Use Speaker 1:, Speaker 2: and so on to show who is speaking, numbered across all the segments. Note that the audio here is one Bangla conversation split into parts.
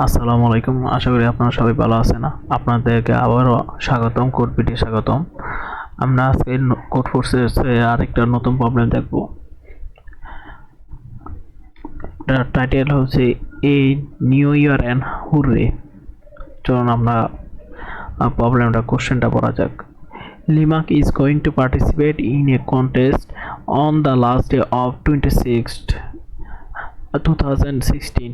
Speaker 1: আসসালামু আলাইকুম। আশা করি আপনারা সবাই ভালো আছেন। আপনাদেরকে আবারও স্বাগতম, কোড ভিডিও স্বাগতম। আমরা আজকে কোড ফোর্সেস আরেকটা নতুন প্রবলেম দেখব। টাইটেল হচ্ছে a new year and hurray. চলুন আমরা কোশ্চেনটা পড়া যাক। Limak is going to participate in a contest on the last day of 26th 2016.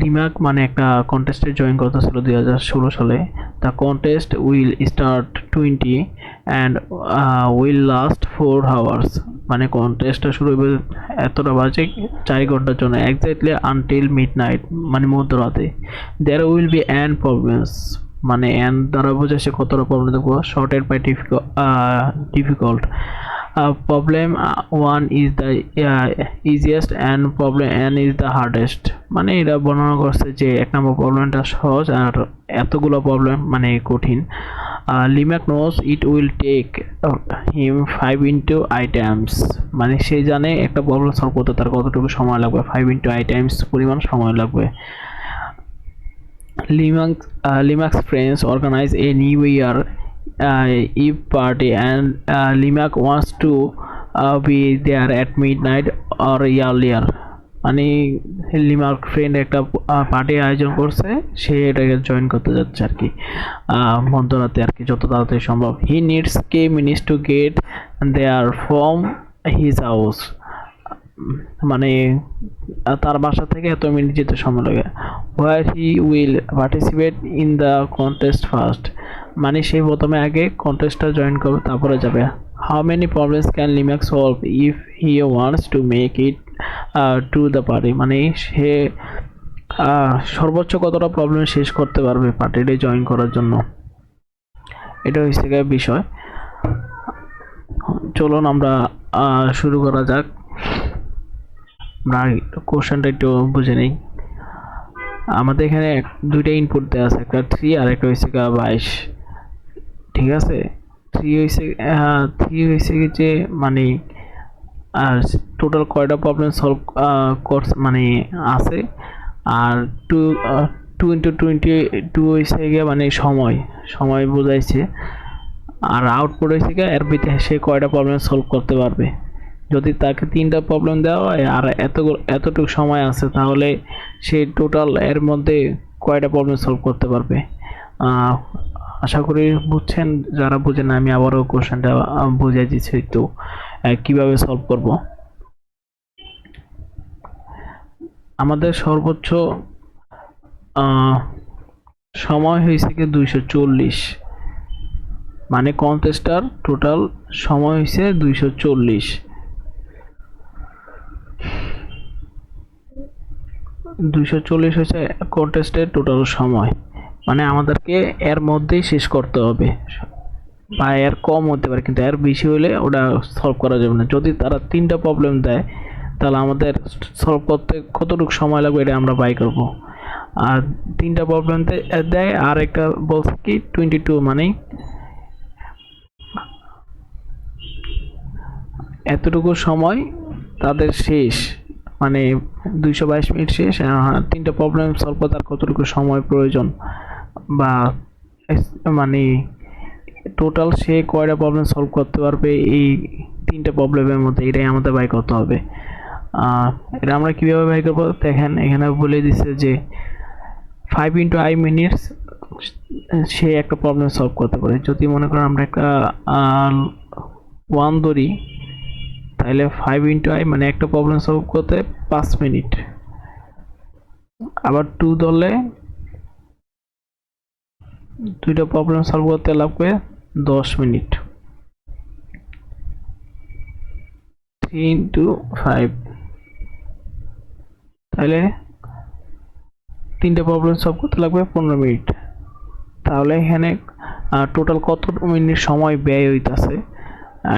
Speaker 1: লিমাক মানে একটা কন্টেস্টে জয়েন করতেছিল 2016 সালে। The contest will start 20 and will last 4 hours. মানে কন্টেস্টটা শুরু হবে এতটা বাজে 4 ঘন্টার জন্য, এক্স্যাক্টলি আনটিল মিডনাইট, মানে মধ্যরাতে। There will be an problems, মানে অ্যান দ্বারা বোঝাচ্ছে কতটা প্রবলেম দেখবো। Sorted by difficult. Problem one is the easiest and problem N is the hardest. মানে এরা বর্ণনা করছে যে 1 নম্বর প্রবলেমটা সহজ আর এতগুলো প্রবলেম মানে কঠিন। Limak knows it will take him 5 into items, মানে সে জানে একটা প্রবলেম সলভ করতে তার কতটুকু সময় লাগবে, 5 ইন্টু আইটেমস পরিমাণ সময় লাগবে। Limak's friends organize a New Year Eve party, and Limak wants to be there at midnight or earlier. মানে লিমার ফ্রেন্ড একটা পার্টি আয়োজন করছে, সে এটাকে জয়েন করতে যাচ্ছে আর কি, মধ্যরাতে আর কি, যত তাড়াতাড়ি সম্ভব। He needs K minutes to get there from his house, মানে তার বাসা থেকে এত মিনিট যেতে সময় লাগে। Where he will participate in the contest first, মানে সে প্রথমে আগে কন্টেস্টটা জয়েন করবে তারপরে যাবে। How many problems can Limak solve if he wants to make it to the party, মানে সে সর্বোচ্চ কতটা প্রবলেম শেষ করতে পারবে পার্টিতে জয়েন করার জন্য, এটা হচ্ছে বিষয়। চলুন আমরা শুরু করা যাক। আমরা কোশ্চেনটা একটু বুঝে নেই। আমাদের এখানে দুইটা ইনপুট দেওয়া আছে, একটা 3 আর একটা হচ্ছে 22। ঠিক আছে, 3 হয়েছে কি যে মানে টোটাল কয়টা প্রবলেম সলভ কোর্স মানে আছে, আর 2 ইন্টু 22 হয়েছে গিয়ে মানে সময় বোঝাইছে, আর আউটপুট হয়েছে গিয়ে এর ভিতরে সে কয়টা প্রবলেম সলভ করতে পারবে। যদি তাকে 3টা প্রবলেম দেওয়া হয় আর এতটুকু সময় আছে, তাহলে সে টোটাল এর মধ্যে কয়টা প্রবলেম সলভ করতে পারবে। আশা করি বুঝছেন। যারা বুঝেন আমি আবারও কোশ্চেনটা বুঝিয়ে দিচ্ছি তো কিভাবে সলভ করব। আমাদের সর্বোচ্চ সময় হয়েছে কি 240, মানে কন্টেস্টার টোটাল সময় হয়েছে 240। 240 হচ্ছে কন্টেস্টের টোটাল সময়, মানে আমাদেরকে এর মধ্যেই শেষ করতে হবে, বা এর কম হতে পারে কিন্তু এর বেশি হলে ওটা সলভ করা যাবে না। যদি তারা 3টা প্রবলেম দেয় তাহলে আমাদের সলভ করতে কতটুকু সময় লাগবে এটা আমরা বাই করব। আর 3টা প্রবলেম দেয় আর একটা বলছে কি 22, মানে এতটুকু সময় তাদের শেষ, মানে 222 মিনিট শেষ। 3টা প্রবলেম সলভ করতে আর কতটুকু সময় প্রয়োজন, বা মানে টোটাল সে কয়টা প্রবলেম সলভ করতে পারবে এই 3টা প্রবলেমের মধ্যে, এটাই আমাদের বাই করতে হবে। এটা আমরা কীভাবে বাই করবো দেখেন, এখানে বলে দিচ্ছে যে 5 ইন্টু আই মিনিটস সে একটা প্রবলেম সলভ করতে পারে। যদি মনে করেন আমরা একটা 1 ধরি, তাহলে 5 ইন্টু আই মানে একটা প্রবলেম সলভ করতে 5 মিনিট। আবার 2 ধরলে 2টা প্রবলেম সলভ করতে লাগবে 10 মিনিট। 3 ইন্টু 5, তাহলে 3টা প্রবলেম সলভ করতে লাগবে 15 মিনিট। তাহলে এখানে টোটাল কত মিনিট সময় ব্যয় হইতেছে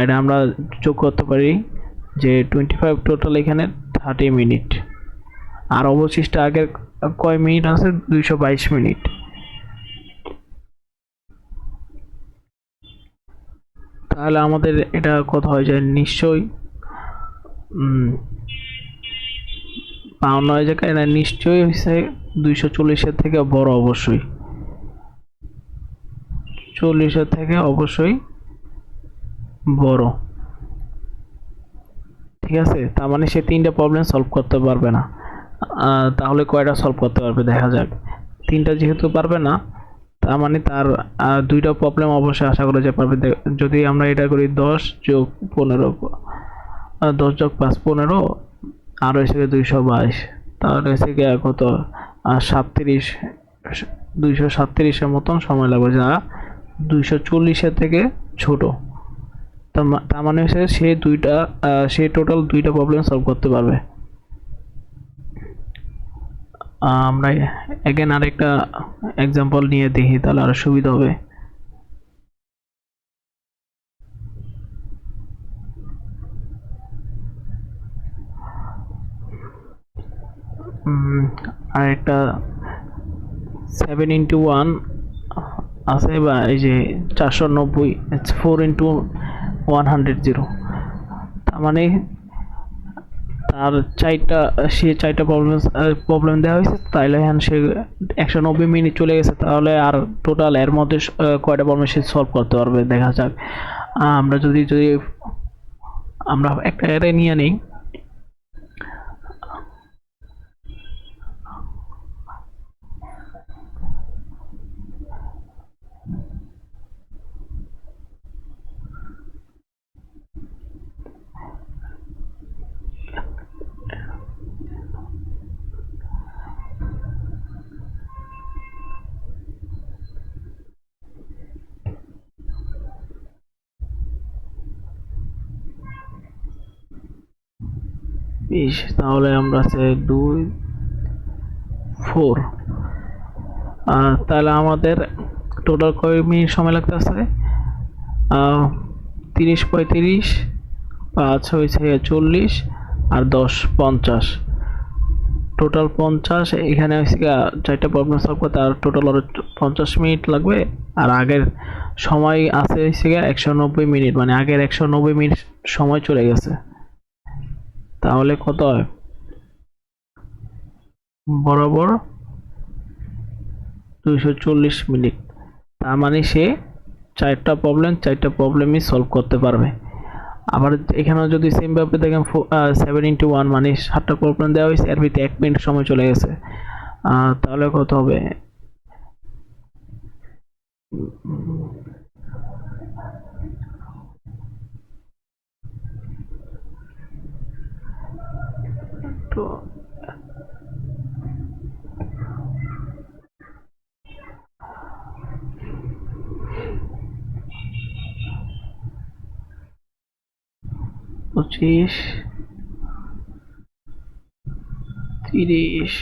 Speaker 1: এটা আমরা যোগ করতে পারি যে 25 টোটাল এখানে 30 মিনিট, আর অবশিষ্ট আগের কয় মিনিট আছে 222 মিনিট। তাহলে আমাদের এটা কত হয়ে যায়, নিশ্চয়ই 52 জায়গায় এটা নিশ্চয়ই হচ্ছে 240-এর থেকে বড়, অবশ্যই 40-এর থেকে অবশ্যই বড়। ঠিক আছে, তার মানে সে 3টা প্রবলেম সলভ করতে পারবে না। তাহলে কয়টা সলভ করতে পারবে দেখা যাক। 3টা যেহেতু পারবে না, তার মানে তার 2টা প্রবলেম অবশ্যই আশা করা যায় পারবে। যদি আমরা এটা করি 10 যোগ 15, 10 যোগ 5 15, আর হচ্ছে 222, তাহলে হচ্ছে গিয়ে কত 37, 237-এর মতন সময় লাগবে, যা 240-এর থেকে ছোট। তার মানে হচ্ছে সে টোটাল 2টা প্রবলেম সলভ করতে পারবে। আমরা এগেন আরেকটা এক্সাম্পল নিয়ে দেখি, তাহলে আরো সুবিধা হবে। আরেকটা 7 into 1 আছে, বা এই যে 490, 4 into 100, তার মানে তার সে 4টা প্রবলেম দেওয়া হয়েছে, তাইলে এখন সে 190 মিনিট চলে গেছে, তাহলে আর টোটাল এর মধ্যে কয়টা প্রবলেম সে সলভ করতে পারবে দেখা যাক। আমরা যদি আমরা একটা অ্যারে নিয়ে নেই, তাহলে আমরা আছে 2 4, তাহলে আমাদের টোটাল কয় মিনিট সময় লাগতে আছে? 30 35, 5 হয়েছে 40, আর 10 50, টোটাল 50। এখানে হচ্ছে 4টা প্রবলেম সলভ করতে আর টোটাল আরো 50 মিনিট লাগবে। আর আগের সময় আছে হচ্ছে 190 মিনিট, মানে আগের 190 মিনিট সময় চলে গেছে। তাহলে কত হয়? বরাবর 240 মিনিট। তার মানে সে 4টা প্রবলেমই সলভ করতে পারবে। আবার এখানে যদি সেম ভাবে দেখেন 7 into 1 মানে 7টা প্রবলেম দেওয়া হয়েছে, এর ভিতরে 1 মিনিট সময় চলে গেছে, তাহলে কত হবে? তো 25 30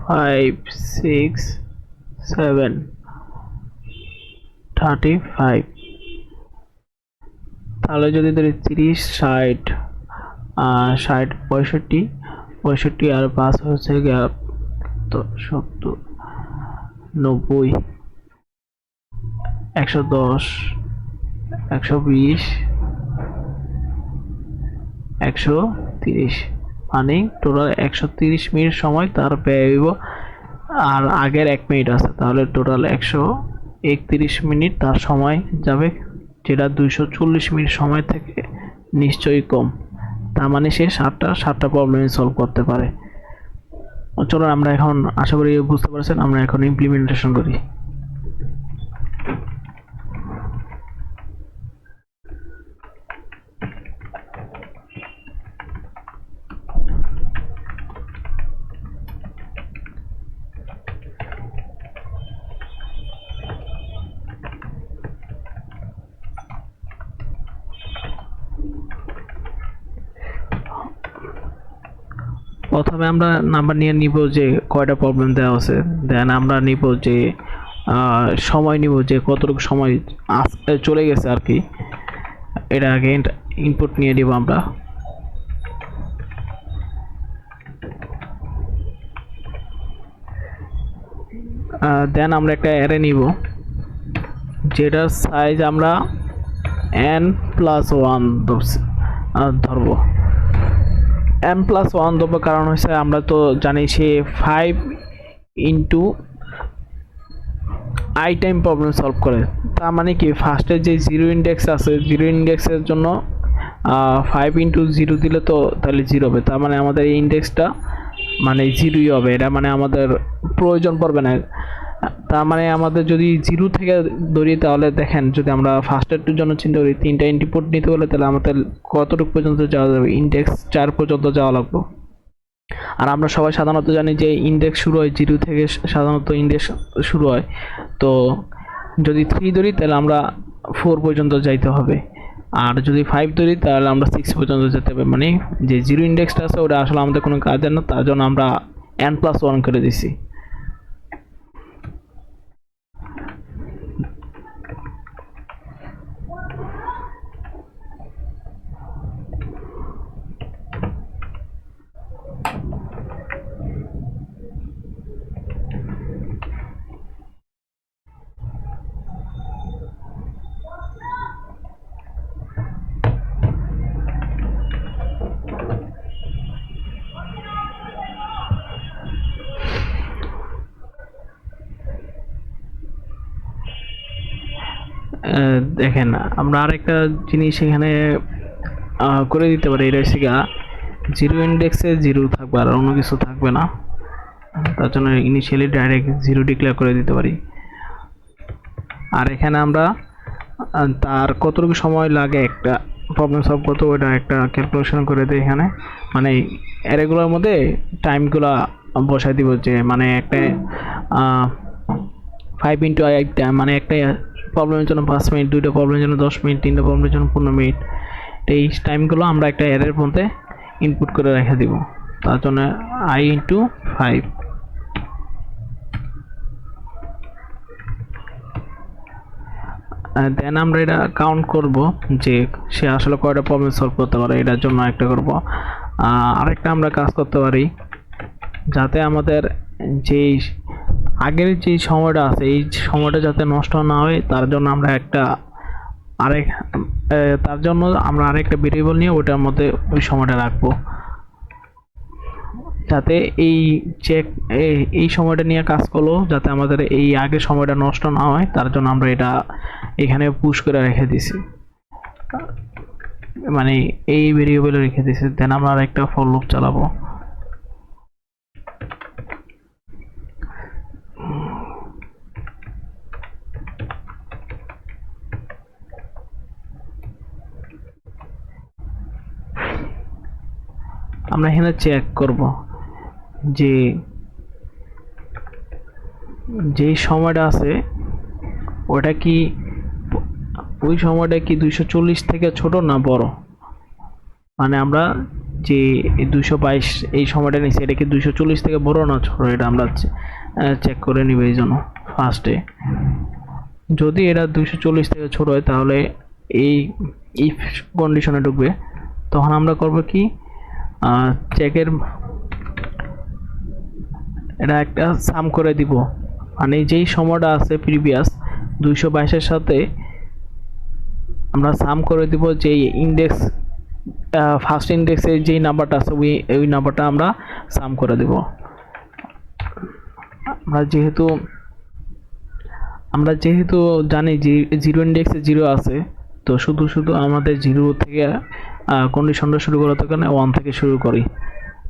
Speaker 1: 5 6 7 35, তাহলে যদি ধরি 30 60 60 65 65 আর 5 হচ্ছে 70 90 110 120 130, মানে টোটাল 130 মিনিট সময় তার ব্যয় হইব। আর আগের 1 মিনিট আছে, তাহলে টোটাল 131 মিনিট তার সময় যাবে, যেটা 240 মিনিট সময় থেকে নিশ্চয়ই কম। তার মানে সে 7টা প্রবলেম সলভ করতে পারে। চলুন আমরা এখন, আশা করি বুঝতে পারছেন, আমরা এখন ইমপ্লিমেন্টেশন করি। প্রথমে আমরা নাম্বার নিয়ে নিব যে কয়টা প্রবলেম দেওয়া আছে, দেন আমরা নিব যে সময় নিব যে কতটুকু সময় চলে গেছে আর কি, এটা আগে ইনপুট নিয়ে নিব আমরা। দেন আমরা একটা অ্যারে নিব, যেটার সাইজ আমরা n+1 ধরবো। n+1 দেবো, কারণ হচ্ছে আমরা তো জানি সে 5 into I time problem solve করে। তার মানে কি ফার্স্টে যে জিরো ইন্ডেক্স আছে, জিরো ইন্ডেক্সের জন্য 5 ইন্টু জিরো দিলে তো তাহলে জিরো হবে, তার মানে আমাদের এই ইন্ডেক্সটা মানে জিরোই হবে, এটা মানে আমাদের প্রয়োজন পড়বে না। তার মানে আমাদের যদি জিরো থেকে ধরি তাহলে দেখেন, যদি আমরা ফার্স্টের জন্য চিন্তা করি 3টা ইনপুট নিতে হলে তাহলে আমাদের কতটুকু পর্যন্ত যাওয়া যাবে, ইন্ডেক্স 4 পর্যন্ত যাওয়া লাগবে। আর আমরা সবাই সাধারণত জানি যে ইন্ডেক্স শুরু হয় জিরো থেকে, সাধারণত ইন্ডেক্স শুরু হয়। তো যদি 3 ধরি তাহলে আমরা 4 পর্যন্ত যাইতে হবে, আর যদি 5 ধরি তাহলে আমরা 6 পর্যন্ত যেতে হবে। মানে যে জিরো ইন্ডেক্সটা আছে ওটা আসলে আমাদের কোনো কাজের না, তার জন্য আমরা n+1 করে দিছি। দেখেন আমরা আরেকটা জিনিস এখানে করে দিতে পারি, এটা হচ্ছে জিরো ইন্ডেক্সে জিরো থাকবে আর অন্য কিছু থাকবে না, তার জন্য ইনিশিয়ালি ডাইরেক্ট জিরো ডিক্লেয়ার করে দিতে পারি। আর এখানে আমরা তার কতটুকু সময় লাগে একটা প্রবলেম সলভ করতে ওইটা একটা ক্যালকুলেশন করে দিই এখানে, মানে অ্যারেগুলোর মধ্যে টাইমগুলো বসাই দিব, যে মানে একটা 5 ইন্টু একটা মানে একটা প্রবলেমের জন্য 5 মিনিট, দুইটা প্রবলেমের জন্য 10 মিনিট, তিনটা প্রবলেমের জন্য 15 মিনিট। এই টাইমগুলো আমরা একটা অ্যারের মধ্যে ইনপুট করে রেখে দিব, তার জন্য i ইন্টু 5। দেন আমরা এটা কাউন্ট করব যে সে আসলে কয়টা প্রবলেম সলভ করতে পারে, এটার জন্য একটা করব। আরেকটা আমরা কাজ করতে পারি, যাতে আমাদের যেই আগের যে সময়টা আছে এই সময়টা যাতে নষ্ট না হয়, তার জন্য আমরা আরেকটা ভেরিয়েবল নিয়ে ওটার মধ্যে ওই সময়টা রাখবো, যাতে এই সময়টা নিয়ে কাজ করলো যাতে আমাদের এই আগের সময়টা নষ্ট না হয়, তার জন্য আমরা এটা এখানে পুশ করে রেখে দিছি, মানে এই ভেরিয়েবলে রেখে দিছি। দেন আমরা আরেকটা ফর লুপ চালাবো। আমরা এখানে চেক করব যে যেই সময়টা আছে ওটা কি ওই সময়টা কি 240 থেকে ছোট না বড়, মানে আমরা যে 222 এই সময়টা নিচ্ছি এটা কি 240 থেকে বড় না ছোট, এটা আমরা চেক করে নিব। এই জন্য ফার্স্টে যদি এটা 240 থেকে ছোট হয় তাহলে এই ইফ কন্ডিশনে ঢুকবে, তখন আমরা করব কি চেকের এটা একটা সাম করে দিব, মানে যেই সময়টা আছে প্রিভিয়াস 222-এর সাথে আমরা সাম করে দিব, যে ইন্ডেক্স ফার্স্ট ইন্ডেক্সে যেই নাম্বারটা আছে ওই নাম্বারটা আমরা সাম করে দেব। আমরা যেহেতু জানি যে জিরো ইন্ডেক্সে জিরো আছে, তো শুধু আমাদের জিরো থেকে কন্ডিশনটা শুরু করার কারণে 1 থেকে শুরু করি,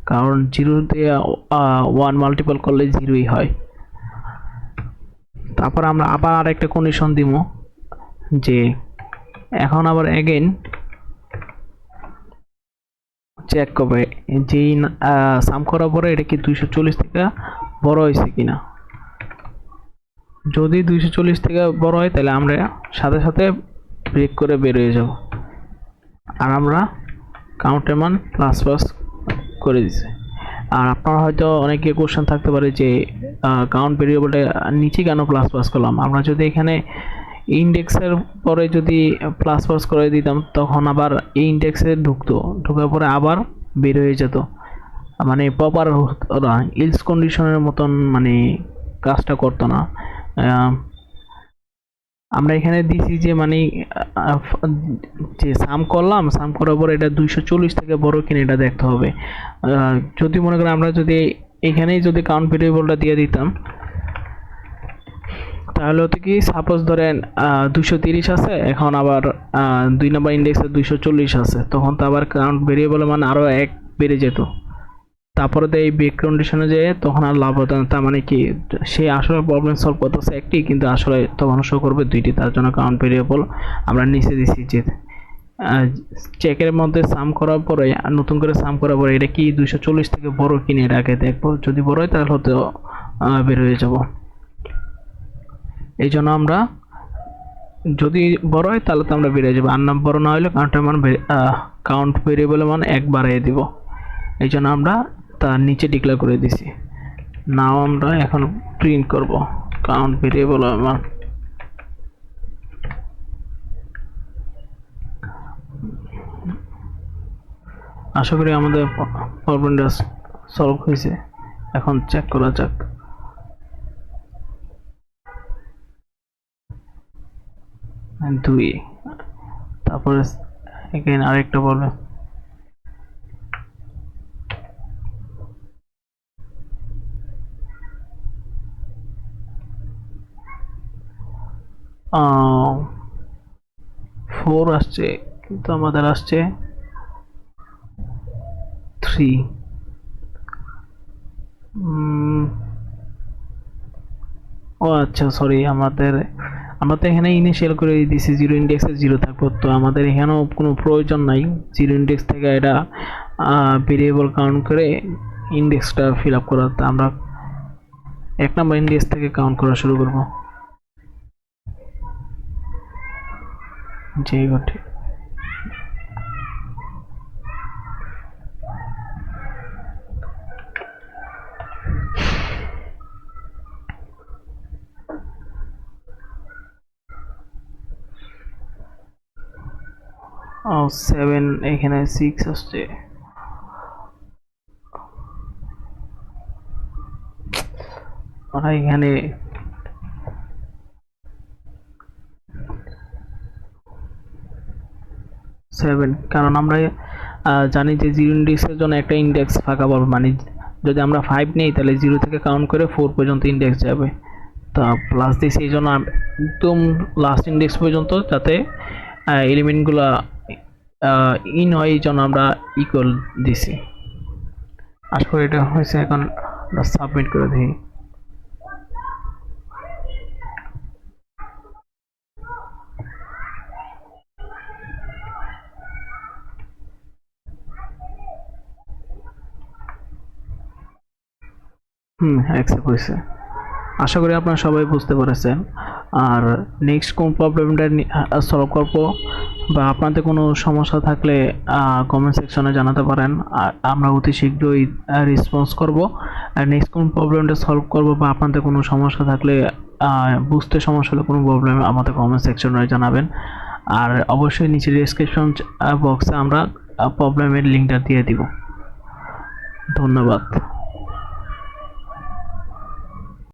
Speaker 1: কারণ জিরো দিয়ে 1 মাল্টিপল করলে জিরোই হয়। তারপর আমরা আবার আরেকটা কন্ডিশন দিব, যে এখন আবার এগেইন চেক করবে যেই সাম করার পরে এটা কি 240 থেকে বড় হয়েছে কিনা। যদি 240 থেকে বড় হয় তাহলে আমরা সাথে সাথে ব্রেক করে বের হয়ে যাব, আর আমরা কাউন্টের মান প্লাস করে দিছি। আর আপনারা হয়তো অনেকে কোশ্চেন থাকতে পারে যে কাউন্ট ভেরিয়েবলটা নিচে কেন প্লাস করলাম। আমরা যদি এখানে ইন্ডেক্সের পরে যদি প্লাস করে দিতাম তখন আবার এই ইন্ডেক্সে ঢোকার পরে আবার বের হয়ে যেত, মানে প্রপার ইলস কন্ডিশনের মতন মানে কাজটা করতো না। আমরা এখানে দিছি যে মানে যে সাম করলাম, সাম করার পর এটা 240 থেকে বড় কিনা এটা দেখতে হবে। যদি মনে করেন আমরা যদি এখানেই যদি কাউন্ট ভেরিয়েবলটা দিয়ে দিতাম, তাহলে হতো কি, সাপোজ ধরেন 230 আছে, এখন আবার 2 নম্বর ইন্ডেক্সে 240 আছে, তখন তো আবার কাউন্ট ভেরিয়েবলের মান আরও 1 বেড়ে যেত। তারপরে তো এই ব্রেক কন্ডিশনে যেয়ে তখন আর লাভ হতো না। তার মানে কি, সে আসলে প্রবলেম সলভ করতেছে একটি, কিন্তু আসলে তখন শো করবে দুইটি। তার জন্য কাউন্ট ভেরিয়েবল আমরা নিচে দিছি যে চেকের মধ্যে সাম করার পরে, নতুন করে সাম করার পরে এটা কি 240 থেকে বড় কিনে এটা আগে দেখবো। যদি বড় হয় তাহলে হয়তো বের হয়ে যাব। এই জন্য আমরা, যদি বড় হয় তাহলে তো আমরা বেরিয়ে যাবো, আর না বড় না হলে কাউন্টের মান কাউন্ট ভেরিয়েবলের মান 1 বাড়িয়ে দিব। এই জন্য আমরা তার নিচে ডিক্লেয়ার করে দিছি। নাও আমরা এখন প্রিন্ট করব কাউন্ট ভেরিয়েবলের মান। আশা করি আমাদের প্রবলেমটা সলভ হয়েছে। এখন চেক করা যাক। দুই, তারপরে এখানে আরেকটা প্রবলেম। ফোর আসছে, কিন্তু আমাদের আসছে 3। ও আচ্ছা, সরি, আমরা তো এখানে ইনিশিয়াল করে দিছি 0 ইন্ডেক্সে 0 থাকবো, তো আমাদের এখানেও কোনো প্রয়োজন নাই 0 ইন্ডেক্স থেকে এটা ভেরিয়েবল কাউন্ট করে ইন্ডেক্সটা ফিল আপ করা। তো আমরা 1 নম্বর ইন্ডেক্স থেকে কাউন্ট করা শুরু করব। যে ঘটে ও 7, এখানে 6 আসছে। আমরা এখানে সেভেন, কারণ আমরা জানি যে 0 ইন্ডেক্সের জন্য একটা ইন্ডেক্স ফাঁকা পাবো। মানে যদি আমরা 5 নেই তাহলে 0 থেকে কাউন্ট করে 4 পর্যন্ত ইন্ডেক্স যাবে। তা প্লাস দিয়েছি এই জন্য একদম লাস্ট ইন্ডেক্স পর্যন্ত, যাতে এলিমেন্টগুলো ইন হয়, এই জন্য আমরা ইকুয়াল দিছি। আশা করি এটা হয়েছে। এখন সাবমিট করে দিই। অ্যাকসেপ্ট হয়েছে। আশা করি আপনারা সবাই বুঝতে পেরেছেন। আর নেক্সট কোন প্রবলেমটা সলভ করবো বা আপনাদের কোনো সমস্যা থাকলে কমেন্ট সেকশনে জানাতে পারেন, আর আমরা অতি শীঘ্রই রেসপন্স করব। আর নেক্সট কোন প্রবলেমটা সলভ করবো বা আপনাদের কোনো সমস্যা থাকলে, বুঝতে সমস্যা হলে কোনো প্রবলেম আমাদের কমেন্ট সেকশনে জানাবেন। আর অবশ্যই নিচে ডেসক্রিপশন বক্সে আমরা প্রবলেমের লিঙ্কটা দিয়ে দিব। ধন্যবাদ।